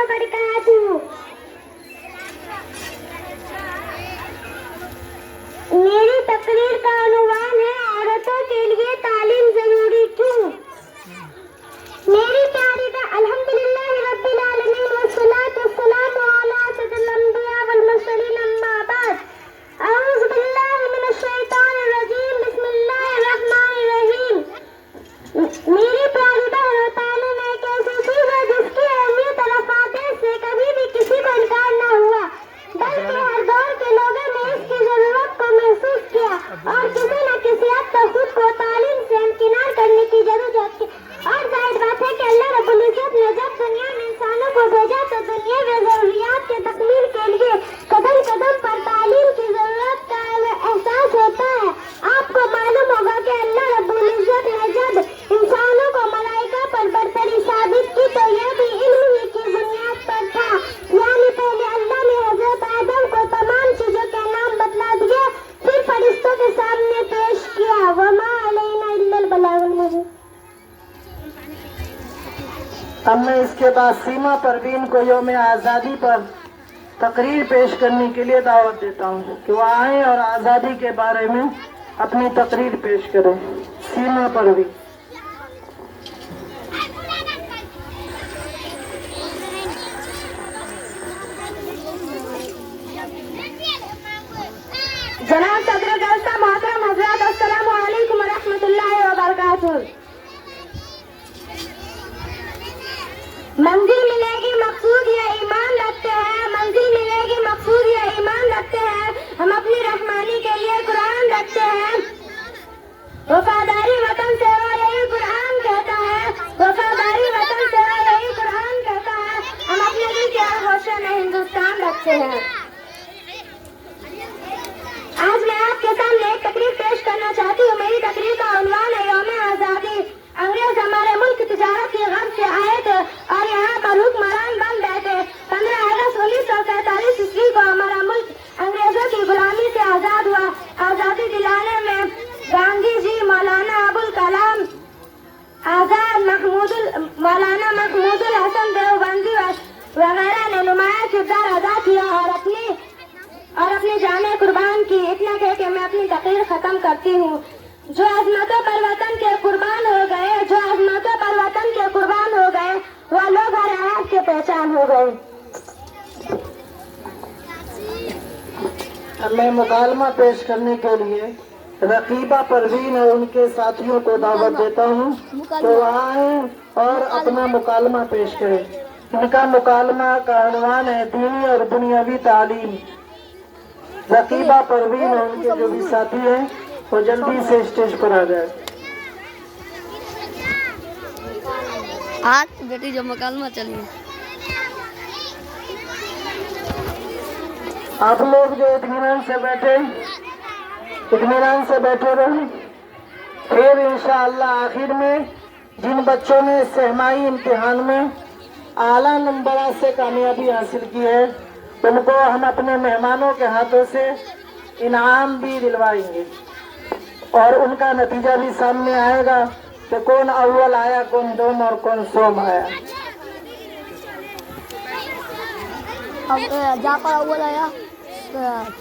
वबरकातुहू। मेरी तकरीर का अनुवान है औरतों के लिए तालीम जरूरी क्यों। मेरी प्यारी का अल्हम्दुलिल्लाह रब्बिल आलमीन वस्सलातु वस्सलामु अला असदल अंबिया वल मुरसलीन अम्मा बाद। अऊज़ु बिल्लाहि मिनश शैतानिर रजीम बिस्मिल्लाहिर रहमानिर रहीम। मेरी प्यारी बहनों, तालीम एक ऐसी चीज है जिसकी अहमियत और अफादत से कभी भी किसी को इनकार न हुआ, बल्कि हर दौर के लोगों ने इसकी जरूरत को महसूस किया और किसी न किसी हद तक खुद को तालीम से इनकार करने की जरूरत थी। और जाहिर बात है कि अल्लाह रब्बुल इज्जत ने जब दुनिया में इंसानों को भेजा तो दुनिया में जरूरियात के तकमील के लिए कदम कदम पर तालीम की जरूरत का एहसास होता है। आपको मालूम होगा कि अल्लाह रब्बुल इज्जत ने जब इंसानों को मलाइका पर बरतरी साबित की तो यह भी इल्म ही की बुनियाद पर था। यानी पहले अल्लाह ने हजरत आदम को तमाम चीजों के नाम बतला दिए, फिर फरिश्तों के सामने पेश किया। वमा अलैना इल्लल बलागुल मुबीन। अब मैं इसके बाद सीमा परवीन को यौम आज़ादी पर तकरीर पेश करने के लिए दावत देता हूँ कि वो आए और आज़ादी के बारे में अपनी तकरीर पेश करें। सीमा परवीन। जनाब सदर जलसा मोहतरम हजरत, अस्सलामु अलैकुम व रहमतुल्लाहि व बरकातुहू। मंजिल मिलेगी मकसूद या ईमान रखते हैं, मंजिल मिलेगी मकसूद या ईमान रखते हैं। हम अपनी रहमानी के लिए कुरान रखते हैं। वफादारी वतन से और यही कुरान कहता है, वफादारी वतन से और यही कुरान कहता है। हम अपने दिल के आगोशे में हिंदुस्तान रखते हैं। आज मैं आपके सामने एक तकरीर पेश करना चाहती हूँ। मेरी तकरीर का उन्वान है यौम आज़ादी। अंग्रेज हमारे मुल्क तिजारत की गर्ज से आए थे और यहाँ पर हुक्मरान बन बैठे। 15 अगस्त 1947 ईस्वी को हमारा मुल्क अंग्रेजों की गुलामी से आजाद हुआ। आजादी दिलाने में गांधी जी, मौलाना अबुल कलाम आजाद, मौलाना महमूदुल हसन देवबंदी वगैरह ने नुमाया किरदार अदा किया और अपनी जाने कुर्बान की। इतना कह के मैं अपनी तकरीर खत्म करती हूँ। जो अजमतों पर वतन के कुर्बान हो गए, जो अजमतों पर वतन के कुर्बान हो गए, वह लोग हर हाथ के पहचान हो गए। मैं मुकालमा पेश करने के लिए रकीबा परवीन और उनके साथियों को दावत देता हूँ तो वह आए और अपना मुकालमा पेश करें। उनका मुकालमा का उन्वान है दीनी और दुनियावी तालीम। रकीबा परवीन और उनके जो भी साथी हैं वो जल्दी से स्टेज पर आ जाए। आज बेटी जो मुकालमा चलिए। आप लोग जो इत्मीनान से बैठे रहें। फिर इंशाअल्लाह आखिर में जिन बच्चों ने सहमाई इम्तिहान में आला नंबरों से कामयाबी हासिल की है उनको हम अपने मेहमानों के हाथों से इनाम भी दिलवाएंगे और उनका नतीजा भी सामने आएगा कि कौन अव्वल आया, कौन दोम और कौन सोम आया। अब जाफर अव्वल आया,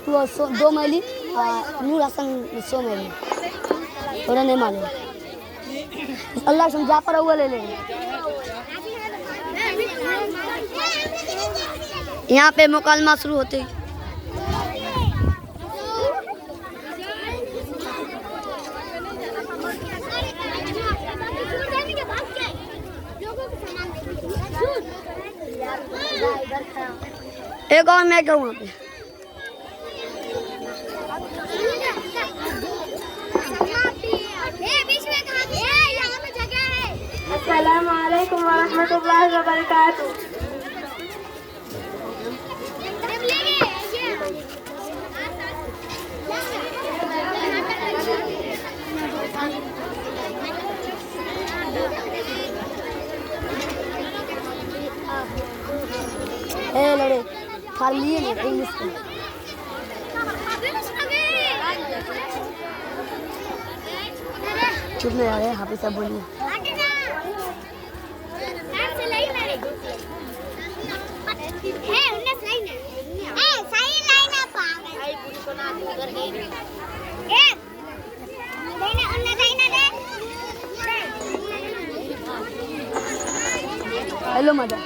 तू 2 मैली, नूर हसन 100 मैली, थोड़ा नहीं मालूम। अल्लाह से जाफर अव्वल ले लेंगे। यहाँ पे मुकालमा शुरू होते ही एक और मैं कहूँ वहाँ पे अस्सलामु अलैकुम व रहमतुल्लाहि व बरकातुहू। लड़े फाड़ लिए इंग्लिश में। चुप नहीं आ रहे, हाफिज साहब बोलिए। हेलो मजा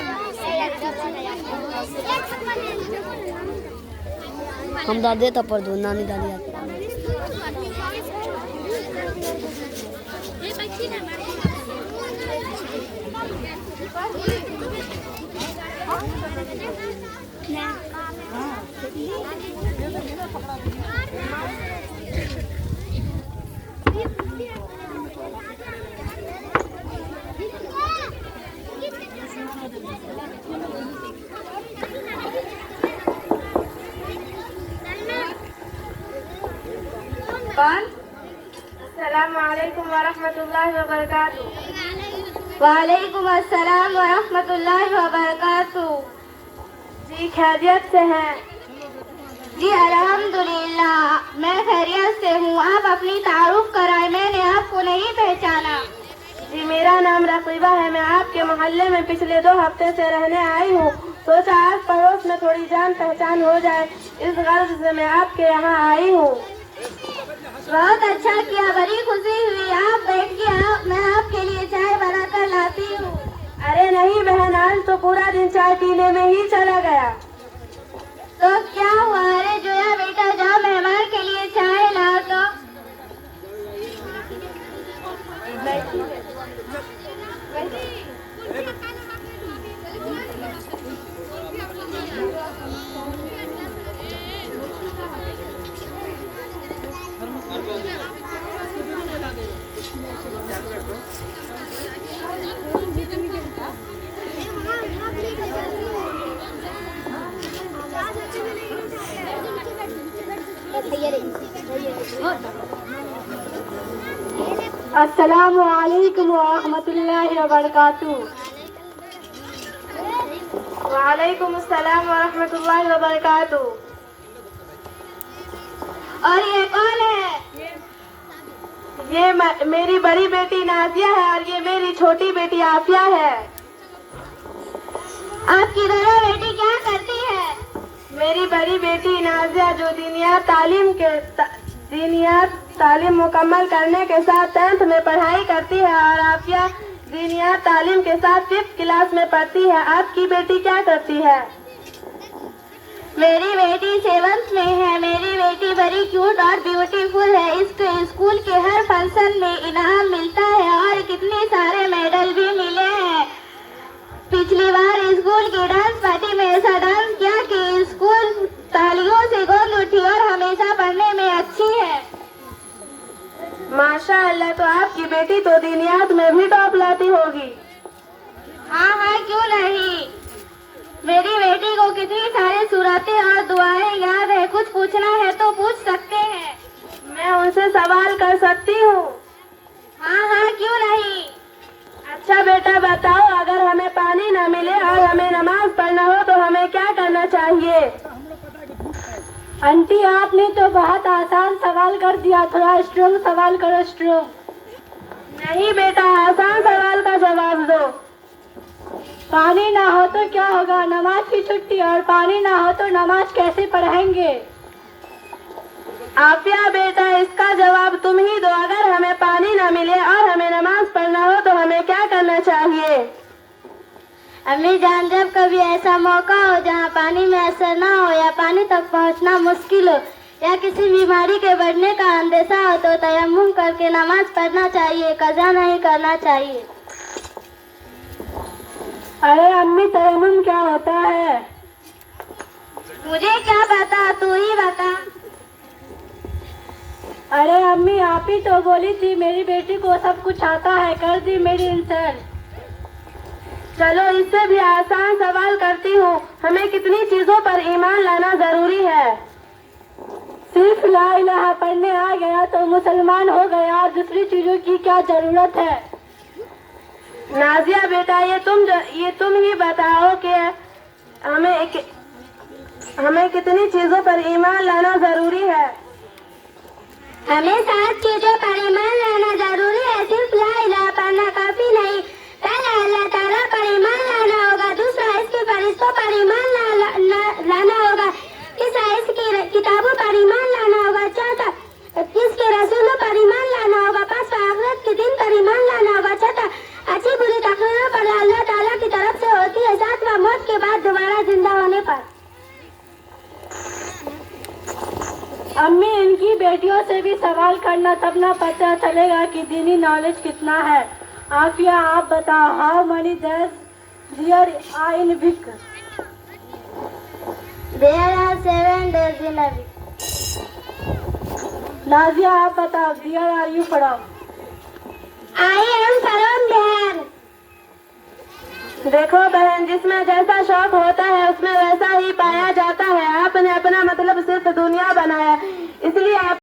हम दादे था पर दो नानी दादी आते कौन? अस्सलामुअलैकुम वरहमतुल्लाहि वबरकातुहू। वालेकुम अस्सलाम वरहमतुल्लाहि वबरकातुहू। जी खैरियत से हैं? जी अल्हम्दुलिल्लाह मैं खैरियत से हूँ। आप अपनी तारुफ कराए, मैंने आपको नहीं पहचाना। जी मेरा नाम रकीबा है। मैं आपके मोहल्ले में पिछले 2 हफ्ते से रहने आई हूँ। सोचा आस पड़ोस में थोड़ी जान पहचान हो जाए, इस गर्ज से मैं आपके यहाँ आई हूँ। बहुत अच्छा किया, बड़ी खुशी हुई। आप बैठिए, मैं आपके लिए चाय बनाकर लाती हूँ। अरे नहीं बहन, आज तो पूरा दिन चाय पीने में ही चला गया। तो क्या हुआ? अरे जोया बेटा जाओ मेहमान के लिए चाय लाओ। तो अस्सलामु अलैकुम वरहमतुल्लाहि वबरकातुहू। वालेकुम अस्सलाम वरहमतुल्लाहि वबरकातुहू। और ये कौन है? ये मेरी बड़ी बेटी नाजिया है और ये मेरी छोटी बेटी आफिया है। आपकी दोनों बेटी क्या करती है? मेरी बड़ी बेटी नाजिया जो दीनियात तालीम मुकम्मल करने के साथ 10th में पढ़ाई करती है और आफिया दीनियात तालीम के साथ 5th क्लास में पढ़ती है। आपकी बेटी क्या करती है? मेरी बेटी 7th में है। मेरी बेटी बड़ी क्यूट और ब्यूटीफुल है। इसको स्कूल के हर फंक्शन में इनाम मिलता है और कितने सारे मेडल भी मिले हैं। पिछली बार स्कूल की डांस पार्टी में ऐसा डांस किया कि स्कूल तालियों से गूंज उठी और हमेशा पढ़ने में अच्छी है। माशाअल्लाह, तो आपकी बेटी तो दीनियात में भी टॉप लाती होगी। हाँ, क्यों नहीं। मेरी बेटी को कितनी सारी सूरतें और दुआएं याद है। कुछ पूछना है तो पूछ सकते हैं। मैं उनसे सवाल कर सकती हूँ? हाँ, क्यों नहीं। अच्छा बेटा बताओ, अगर हमें पानी न मिले और हमें नमाज पढ़ना हो तो हमें क्या करना चाहिए? आंटी आपने तो बहुत आसान सवाल कर दिया, थोड़ा स्ट्रॉन्ग सवाल करो। स्ट्रॉन्ग नहीं बेटा, आसान सवाल का जवाब दो। पानी ना हो तो क्या होगा? नमाज की छुट्टी। और पानी ना हो तो नमाज कैसे पढ़ेंगे? आफिया बेटा इसका जवाब तुम ही दो। अगर हमें पानी ना मिले और हमें नमाज पढ़ना हो तो हमें क्या करना चाहिए? अम्मी जान, जब कभी ऐसा मौका हो जहाँ पानी में असर ना हो या पानी तक पहुँचना मुश्किल हो या किसी बीमारी के बढ़ने का अंदेशा हो तो तयम्मुम करके नमाज पढ़ना चाहिए, कज़ा नहीं करना चाहिए। अरे अम्मी, तयम्मुम क्या होता है? मुझे क्या पता, तू ही बता। अरे अम्मी, आप ही तो बोली थी मेरी बेटी को सब कुछ आता है, कर दी मेरी इंसल्ट। चलो इससे भी आसान सवाल करती हूँ। हमें कितनी चीजों पर ईमान लाना जरूरी है? सिर्फ ला इलाहा पढ़ने आ गया तो मुसलमान हो गया, और दूसरी चीजों की क्या जरूरत है? नाजिया बेटा, ये तुम ही बताओ कि हमें कितनी चीजों पर ईमान लाना जरूरी है? हमें 7 चीजों पर ईमान लाना जरूरी है। सिर्फ ला इलाहा पढ़ना काफी नहीं। पहला अल्लाह ताला पर ईमान लाना होगा, दूसरा इसके फरिश्तों पर ईमान लाना किसकी किताबों पर ईमान लाना होगा, चौथा किसके रसूलों पर ईमान लाना होगा, पांचवा आखिरत के दिन पर ईमान लाना होगा, छठा अच्छी बुरी तकदीरों पर अल्लाह ताला की तरफ से होती है, सातवां मौत के बाद दोबारा जिंदा होने पर। अम्मी, इनकी बेटियों से भी सवाल करना, तब ना पता चलेगा कि दीनी नॉलेज कितना है। आफिया, आप बताओ, how many days there are in week? There are 7 days in a week. Nazia, आप बताओ, there are you from? I am from there. देखो बहन, जिसमें जैसा शौक होता है उसमें वैसा ही पाया जाता है। आपने अपना मतलब सिर्फ दुनिया बनाया, इसलिए आप